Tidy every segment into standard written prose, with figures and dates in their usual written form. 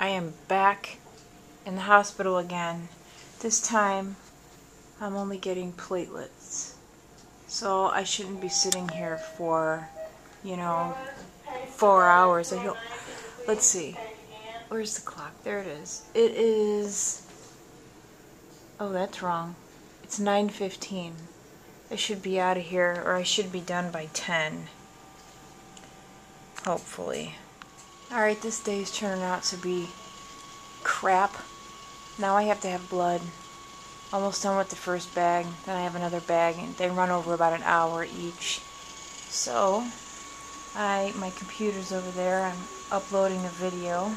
I am back in the hospital again. This time I'm only getting platelets. So I shouldn't be sitting here for, 4 hours. Let's see. Where's the clock? There it is. It is... Oh, that's wrong. It's 9:15. I should be out of here, or I should be done by 10. Hopefully. Alright, this day is turning out to be crap. Now I have to have blood. Almost done with the first bag. Then I have another bag, and they run over about an hour each. So, my computer's over there. I'm uploading a video.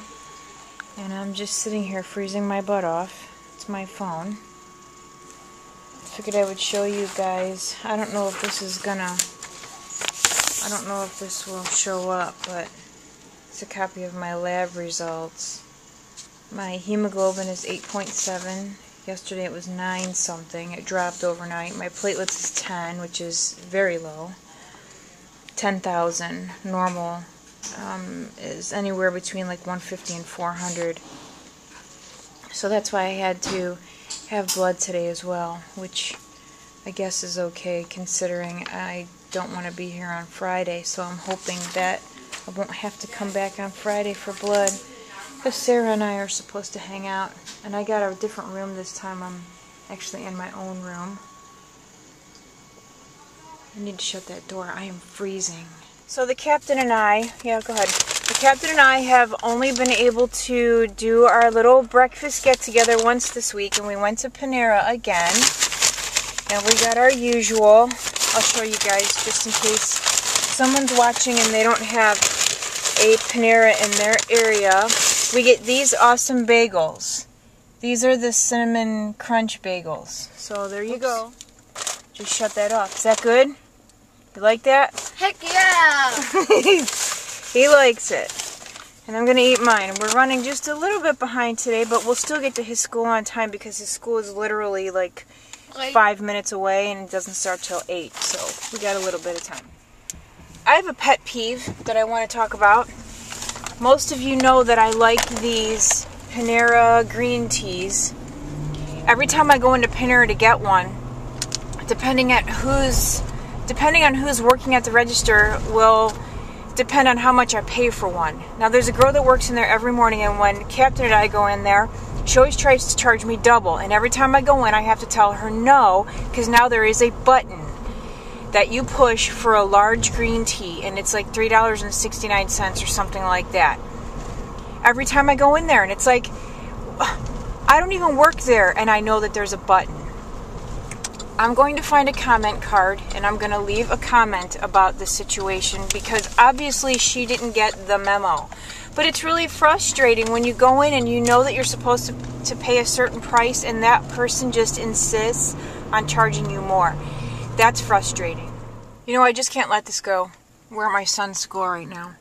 And I'm just sitting here freezing my butt off. It's my phone. Figured I would show you guys. I don't know if this will show up, but it's a copy of my lab results. My hemoglobin is 8.7. Yesterday it was 9 something. It dropped overnight. My platelets is 10, which is very low. 10,000. Normal is anywhere between like 150 and 400. So that's why I had to have blood today as well, which I guess is okay considering I don't want to be here on Friday, so I'm hoping that I won't have to come back on Friday for blood, because Sarah and I are supposed to hang out, and I got a different room this time. I'm actually in my own room. I need to shut that door. I am freezing. So the captain and I, yeah, go ahead. The captain and I have only been able to do our little breakfast get-together once this week, and we went to Panera again. And we got our usual. I'll show you guys just in case someone's watching and they don't have a Panera in their area. We get these awesome bagels. These are the cinnamon crunch bagels. So there you go. Just shut that off. Is that good? You like that? Heck yeah! He likes it. And I'm going to eat mine. We're running just a little bit behind today, but we'll still get to his school on time because his school is literally like 5 minutes away and it doesn't start till 8. So we got a little bit of time. I have a pet peeve that I want to talk about. Most of you know that I like these Panera green teas. Every time I go into Panera to get one, depending on who's working at the register will depend on how much I pay for one. Now there's a girl that works in there every morning, and when Captain and I go in there, she always tries to charge me double, and every time I go in I have to tell her no, because now there is a button that you push for a large green tea, and it's like $3.69 or something like that. Every time I go in there, and it's like, I don't even work there, and I know that there's a button. I'm going to find a comment card, and I'm going to leave a comment about the situation, because obviously she didn't get the memo. But it's really frustrating when you go in and you know that you're supposed to pay a certain price, and that person just insists on charging you more. That's frustrating. You know, I just can't let this go. We're at my son's school right now.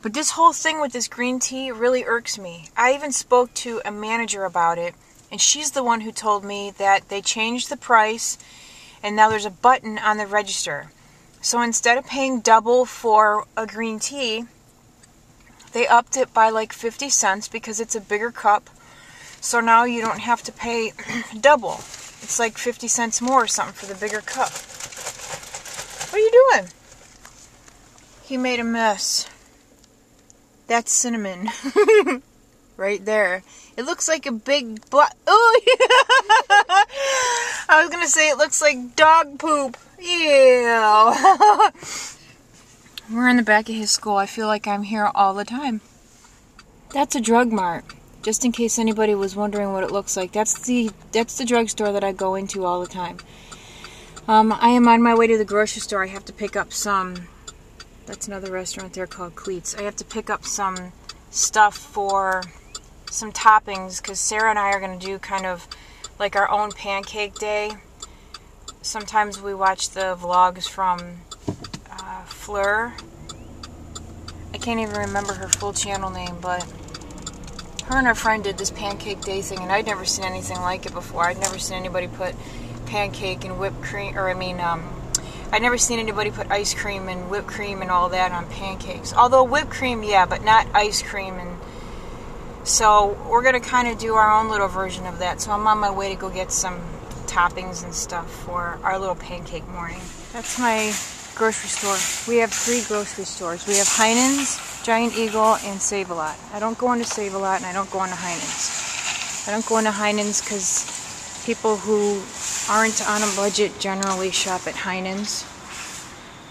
But this whole thing with this green tea really irks me. I even spoke to a manager about it, and she's the one who told me that they changed the price and now there's a button on the register. So instead of paying double for a green tea, they upped it by like 50 cents because it's a bigger cup. So now you don't have to pay double. It's like 50 cents more or something for the bigger cup. What are you doing? He made a mess. That's cinnamon. Right there. It looks like a big black... Oh! I was going to say it looks like dog poop. Yeah. We're in the back of his school. I feel like I'm here all the time. That's a drug mart. Just in case anybody was wondering what it looks like. That's the drugstore that I go into all the time. I am on my way to the grocery store. I have to pick up some... That's another restaurant there called Cleats. I have to pick up some stuff for some toppings, because Sarah and I are going to do kind of like our own pancake day. Sometimes we watch the vlogs from Fleur. I can't even remember her full channel name, but her and her friend did this pancake day thing, and I'd never seen anything like it before. I'd never seen anybody put pancake and whipped cream, I'd never seen anybody put ice cream and whipped cream and all that on pancakes. Although whipped cream, yeah, but not ice cream and So we're going to kind of do our own little version of that. So I'm on my way to go get some toppings and stuff for our little pancake morning. That's my grocery store. We have 3 grocery stores. We have Heinen's, Giant Eagle, and Save-A-Lot. I don't go into Save-A-Lot and I don't go into Heinen's. I don't go into Heinen's because people who aren't on a budget generally shop at Heinen's.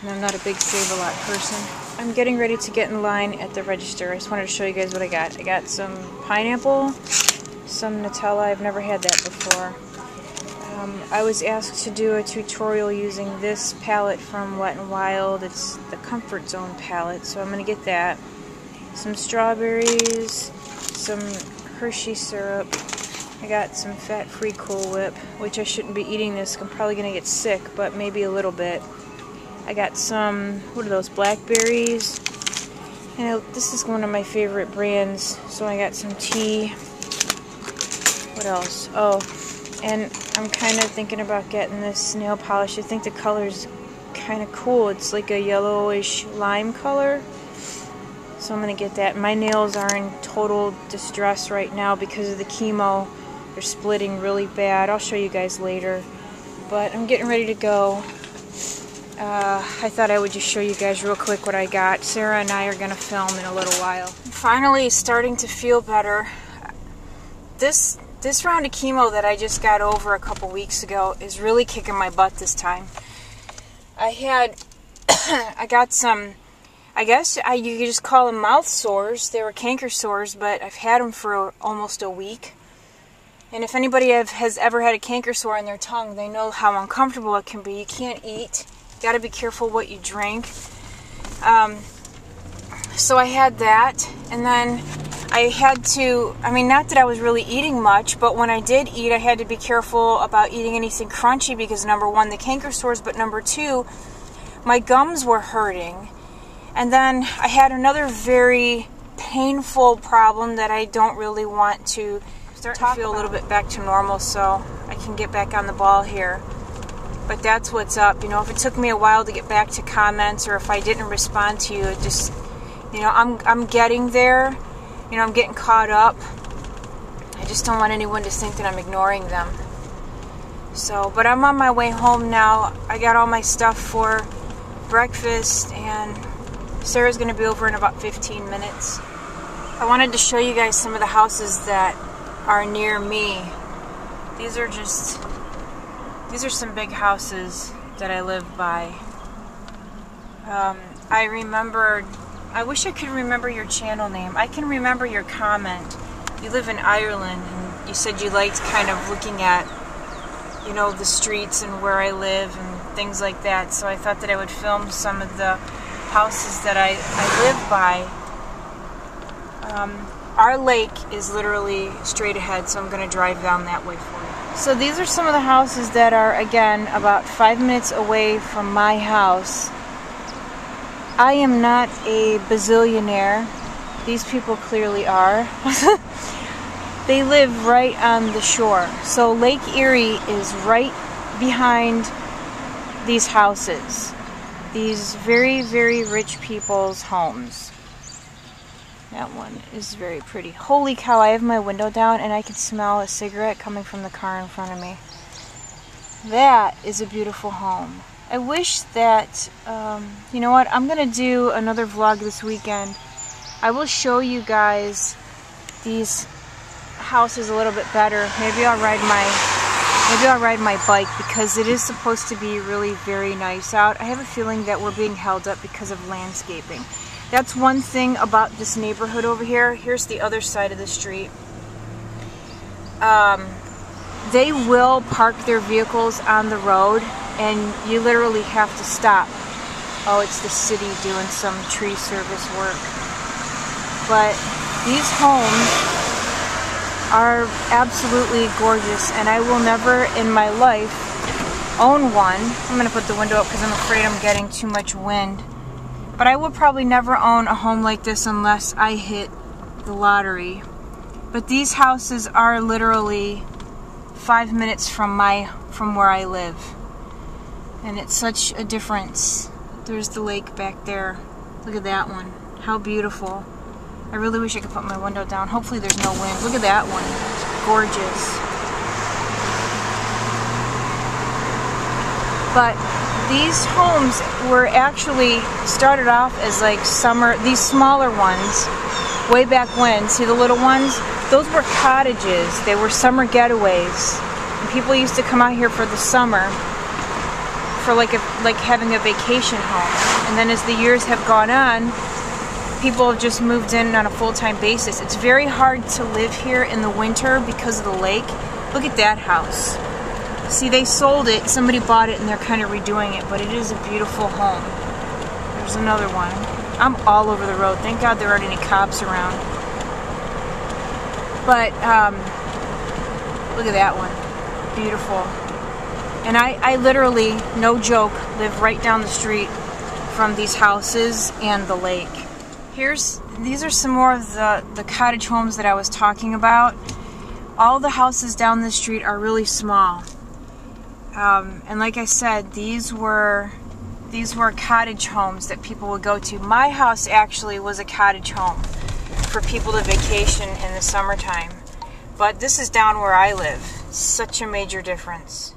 And I'm not a big Save-A-Lot person. I'm getting ready to get in line at the register. I just wanted to show you guys what I got. I got some pineapple, some Nutella. I've never had that before. I was asked to do a tutorial using this palette from Wet n Wild. It's the Comfort Zone palette, so I'm going to get that. Some strawberries, some Hershey syrup. I got some fat-free Cool Whip, which I shouldn't be eating this. I'm probably going to get sick, but maybe a little bit. I got some, what are those, blackberries. And this is one of my favorite brands, so I got some tea. What else? Oh, and I'm kind of thinking about getting this nail polish. I think the color's kind of cool. It's like a yellowish lime color. So I'm going to get that. My nails are in total distress right now because of the chemo. They're splitting really bad. I'll show you guys later. But I'm getting ready to go. I thought I would just show you guys real quick what I got. Sarah and I are going to film in a little while. I'm finally starting to feel better. This round of chemo that I just got over a couple weeks ago is really kicking my butt this time. I got some, I guess you could just call them mouth sores. They were canker sores, but I've had them for almost a week. And if anybody has ever had a canker sore in their tongue, they know how uncomfortable it can be. You can't eat. You got to be careful what you drink. So I had that, and then I had to, I mean, not that I was really eating much, but when I did eat, I had to be careful about eating anything crunchy because, number one, the canker sores, but number two, my gums were hurting. And then I had another very painful problem that I don't really want to start to feel a little bit back to normal so I can get back on the ball here. But that's what's up. You know, if it took me a while to get back to comments or if I didn't respond to you, it just, you know, I'm getting there. You know, I'm getting caught up. I just don't want anyone to think that I'm ignoring them. So, but I'm on my way home now. I got all my stuff for breakfast and Sarah's going to be over in about 15 minutes. I wanted to show you guys some of the houses that are near me. These are some big houses that I live by. I wish I could remember your channel name. I can remember your comment. You live in Ireland, and you said you liked kind of looking at, you know, the streets and where I live and things like that. So I thought that I would film some of the houses that I live by. Our lake is literally straight ahead, so I'm going to drive down that way for you. So these are some of the houses that are, again, about 5 minutes away from my house. I am not a bazillionaire. These people clearly are. They live right on the shore. So Lake Erie is right behind these houses. These very, very rich people's homes. That one is very pretty. Holy cow, I have my window down and I can smell a cigarette coming from the car in front of me. That is a beautiful home. I wish that, you know what, I'm going to do another vlog this weekend. I will show you guys these houses a little bit better. Maybe I'll ride my bike because it is supposed to be really very nice out. I have a feeling that we're being held up because of landscaping. That's one thing about this neighborhood over here. Here's the other side of the street. They will park their vehicles on the road and you literally have to stop. Oh, it's the city doing some tree service work. But these homes are absolutely gorgeous and I will never in my life own one. I'm going to put the window up because I'm afraid I'm getting too much wind. But I will probably never own a home like this unless I hit the lottery. But these houses are literally 5 minutes from where I live. And it's such a difference. There's the lake back there. Look at that one. How beautiful. I really wish I could put my window down. Hopefully there's no wind. Look at that one. Gorgeous. But these homes were actually started off as like these smaller ones, way back when. See the little ones? Those were cottages. They were summer getaways. And people used to come out here for the summer for like having a vacation home. And then as the years have gone on, people have just moved in on a full-time basis. It's very hard to live here in the winter because of the lake. Look at that house. See, they sold it, somebody bought it, and they're kind of redoing it, but it is a beautiful home. There's another one. I'm all over the road. Thank God there aren't any cops around. But, look at that one. Beautiful. And I literally, no joke, live right down the street from these houses and the lake. These are some more of the cottage homes that I was talking about. All the houses down the street are really small. And like I said, these were cottage homes that people would go to. My house actually was a cottage home for people to vacation in the summertime. But this is down where I live. Such a major difference.